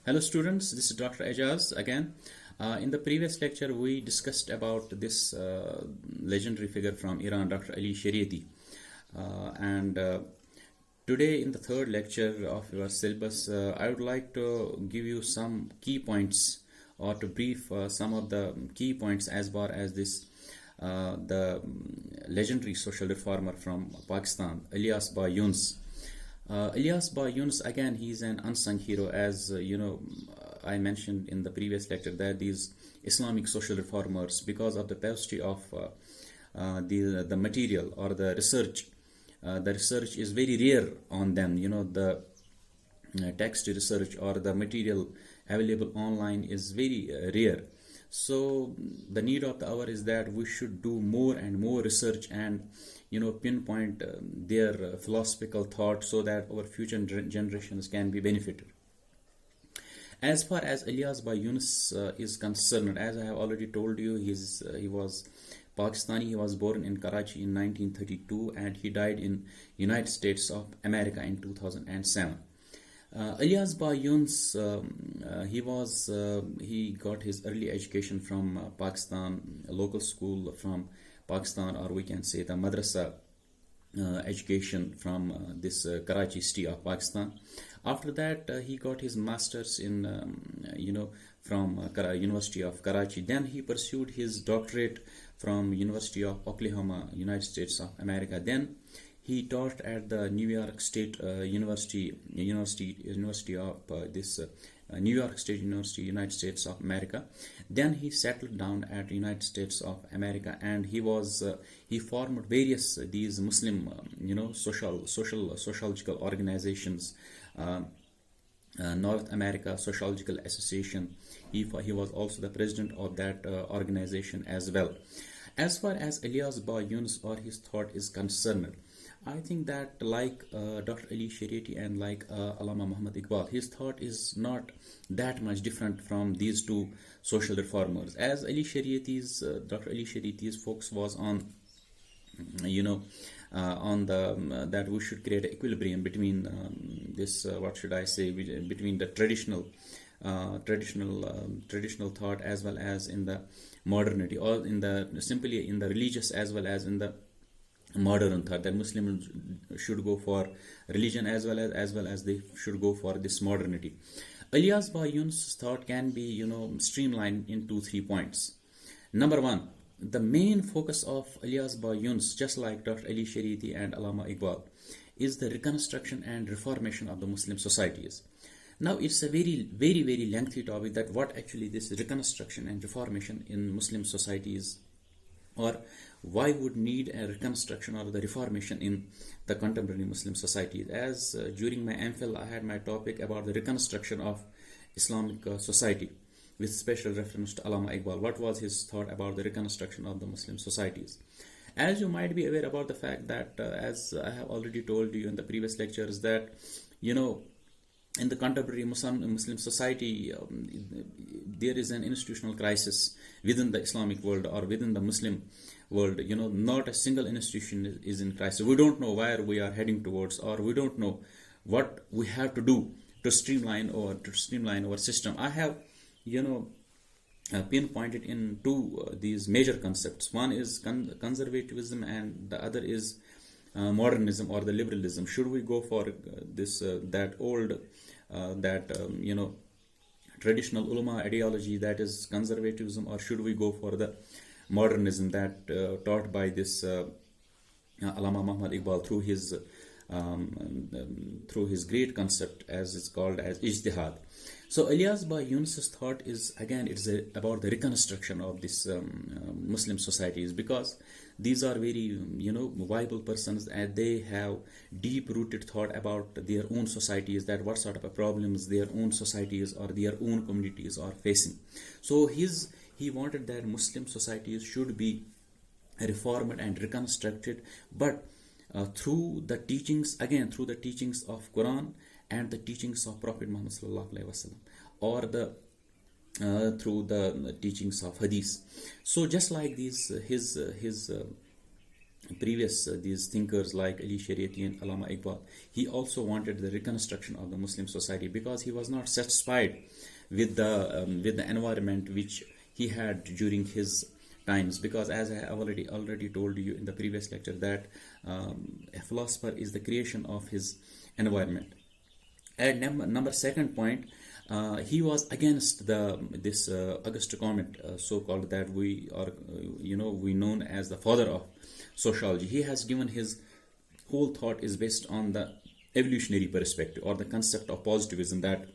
Hello students, this is Dr. Ajaz again. In the previous lecture we discussed about this legendary figure from Iran, Dr. Ali Shariati. And today in the third lecture of your syllabus, I would like to give you some key points or to brief some of the key points as far as the legendary social reformer from Pakistan, Ilyas Ba Yunus. Ilyas Ba Yunus, again, he's an unsung hero. As I mentioned in the previous lecture that these Islamic social reformers, because of the paucity of the material or the research is very rare on them. The text research or the material available online is very rare. So the need of the hour is that we should do more and more research and pinpoint their philosophical thought so that our future generations can be benefited. As far as Ilyas Ba Yunus is concerned, as I have already told you, he was Pakistani. He was born in Karachi in 1932 and he died in United States of America in 2007. Ilyas Ba Yunus, he got his early education from Pakistan, a local school from Pakistan, or we can say the madrasa education from this Karachi city of Pakistan. After that, he got his masters in from University of Karachi. Then he pursued his doctorate from University of Oklahoma, United States of America. Then he taught at the New York State University of New York State University, United States of America. Then he settled down at United States of America, and he formed various these Muslim sociological organizations. North America Sociological Association. He was also the president of that organization as well. As far as Ilyas Ba Yunus or his thought is concerned, I think that like Dr. Ali Shariati and like Allama Muhammad Iqbal, his thought is not that much different from these two social reformers. As Dr. Ali Shariati's focus was on that we should create an equilibrium between between the traditional thought as well as in the modernity, or in the simply in the religious as well as in the modern thought, that Muslims should go for religion as well as they should go for this modernity. Ilyas Ba Yunus' thought can be streamlined into 3 points. Number one, the main focus of Ilyas Ba Yunus, just like Dr. Ali Shariati and Allama Iqbal, is the reconstruction and reformation of the Muslim societies. Now it's a very, very, very lengthy topic, that what actually this reconstruction and reformation in Muslim societies, or why would need a reconstruction or the reformation in the contemporary Muslim societies. As during my MPhil, I had my topic about the reconstruction of Islamic society, with special reference to Allama Iqbal. What was his thought about the reconstruction of the Muslim societies? As you might be aware about the fact that, as I have already told you in the previous lectures, that in the contemporary Muslim society, there is an institutional crisis within the Islamic world or within the Muslim world. Not a single institution is in crisis. We don't know where we are heading towards, or we don't know what we have to do to streamline our system. I have pinpointed in two these major concepts. One is conservatism and the other is modernism or the liberalism. Should we go for traditional ulama ideology, that is conservatism, or should we go for the modernism that taught by this Allama Muhammad Iqbal through his great concept, as it's called as ijtihad. So Ilyas Ba Yunus' thought is, again, it's about the reconstruction of this Muslim societies, because these are very viable persons, and they have deep-rooted thought about their own societies, that what sort of problems their own societies or their own communities are facing. So he wanted that Muslim societies should be reformed and reconstructed, but through the teachings of Quran and the teachings of Prophet Muhammad sallallahu alaihi wasallam, or through the teachings of Hadith. So just like these, his previous these thinkers like Ali Shariati and Allama Iqbal. He also wanted the reconstruction of the Muslim society because he was not satisfied with the environment which he had during his times. Because as I have already told you in the previous lecture that a philosopher is the creation of his environment. And number second point, he was against this Auguste Comte, so called, that we are we known as the father of sociology. He has given his whole thought is based on the evolutionary perspective or the concept of positivism, that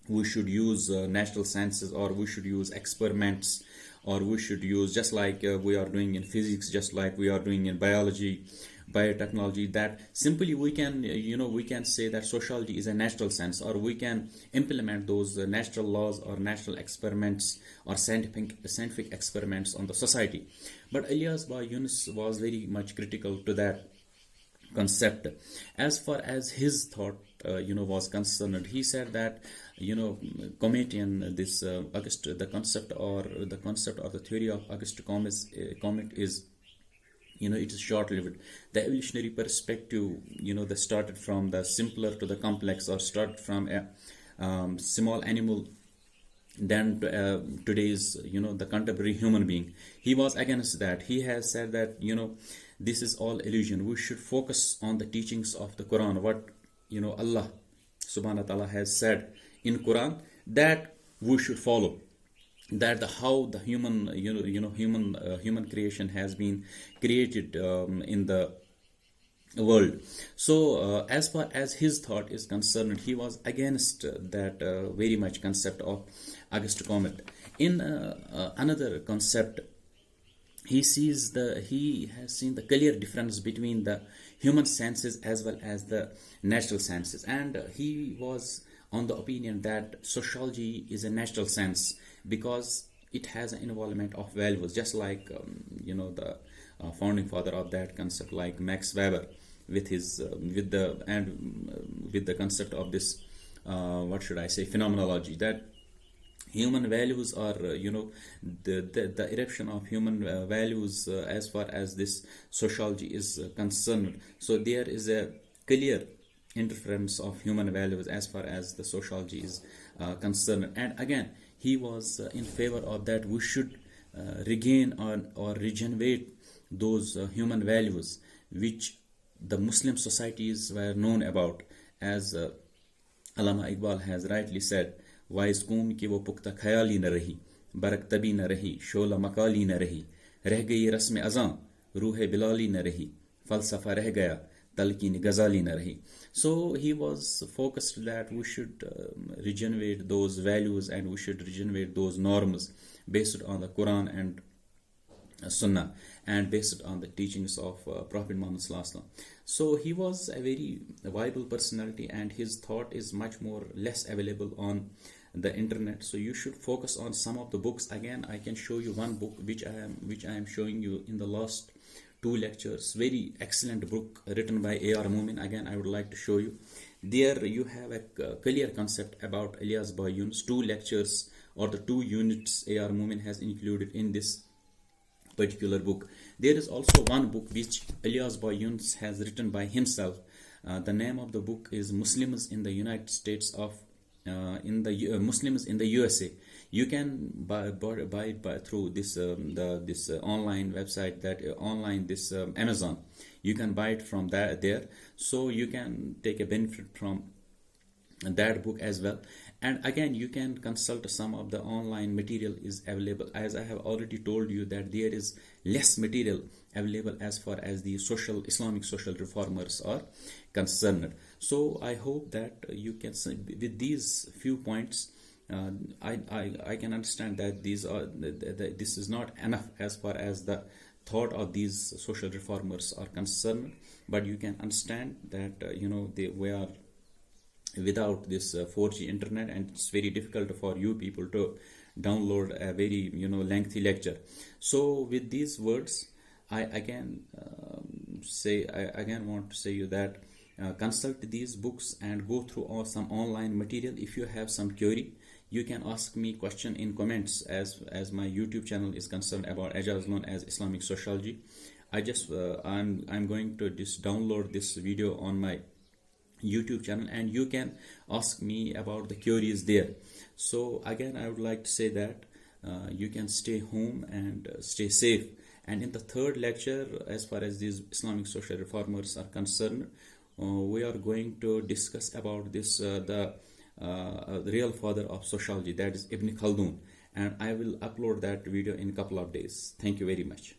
we should use natural sciences, or we should use experiments, or we should use, just like we are doing in physics, just like we are doing in biology, biotechnology, that simply we can we can say that sociology is a natural science, or we can implement those natural laws or natural experiments or scientific experiments on the society. But Ilyas Bhai Yunus was very much critical to that concept. As far as his thought was concerned, he said that Cometian, this Auguste, the concept or the theory of Auguste Comte is, it is short-lived. The evolutionary perspective, that started from the simpler to the complex, or start from a small animal than today's, the contemporary human being. He was against that. He has said that, this is all illusion. We should focus on the teachings of the Quran, what, Allah subhanahu wa ta'ala has said in Quran, that we should follow. That how the human human creation has been created in the world. So as far as his thought is concerned, he was against that very much concept of Auguste Comte. In another concept, he has seen the clear difference between the human senses as well as the natural senses, and he was on the opinion that sociology is a natural sense because it has an involvement of values, just like the founding father of that concept, like Max Weber, with his with the concept of this what should I say, phenomenology, that human values are the eruption of human values as far as this sociology is concerned. So there is a clear interference of human values as far as the sociology is concerned. And again, he was in favor of that we should regain or regenerate those human values which the Muslim societies were known about. As Allama Iqbal has rightly said, vice कौम की वो पुख्ता ख्याल ही न रही, बरक तबी न रही, शोला मकाली न रही, रह गई रस्म अज़ां, रूह बिलाली न रही, फलसफा रह गया, talqin ghazali na rahi. So he was focused that we should regenerate those values and we should regenerate those norms based on the Quran and Sunnah and based on the teachings of Prophet Muhammad Sallallahu Alaihi Wasallam. So he was a very viable personality and his thought is much more less available on the internet. So you should focus on some of the books. Again, I can show you one book which I am showing you in the last two lectures. Very excellent book written by A.R. Moomin. Again, I would like to show you. There you have a clear concept about Ilyas Bhai Yunus. Two lectures or the 2 units A.R. Moomin has included in this particular book. There is also one book which Ilyas Bhai Yunus has written by himself. The name of the book is Muslims in the United States of Muslims in the USA. You can buy it through this this online website, that this Amazon. You can buy it from there, so you can take a benefit from that book as well. And again, you can consult some of the online material is available. As I have already told you that there is less material available as far as the Islamic social reformers are concerned. So I hope that you can, with these few points, I can understand that this is not enough as far as the thought of these social reformers are concerned, but you can understand that we are without this 4G internet, and it's very difficult for you people to download a very lengthy lecture. So with these words, I again want to say you that consult these books and go through some online material. If you have some query, you can ask me question in comments. As my YouTube channel is concerned about Ajaz known as Islamic Sociology, I'm going to just download this video on my YouTube channel, and you can ask me about the queries there. So again, I would like to say that you can stay home and stay safe. And in the third lecture, as far as these Islamic social reformers are concerned, we are going to discuss about this the real father of sociology, that is Ibn Khaldun, and I will upload that video in a couple of days. Thank you very much.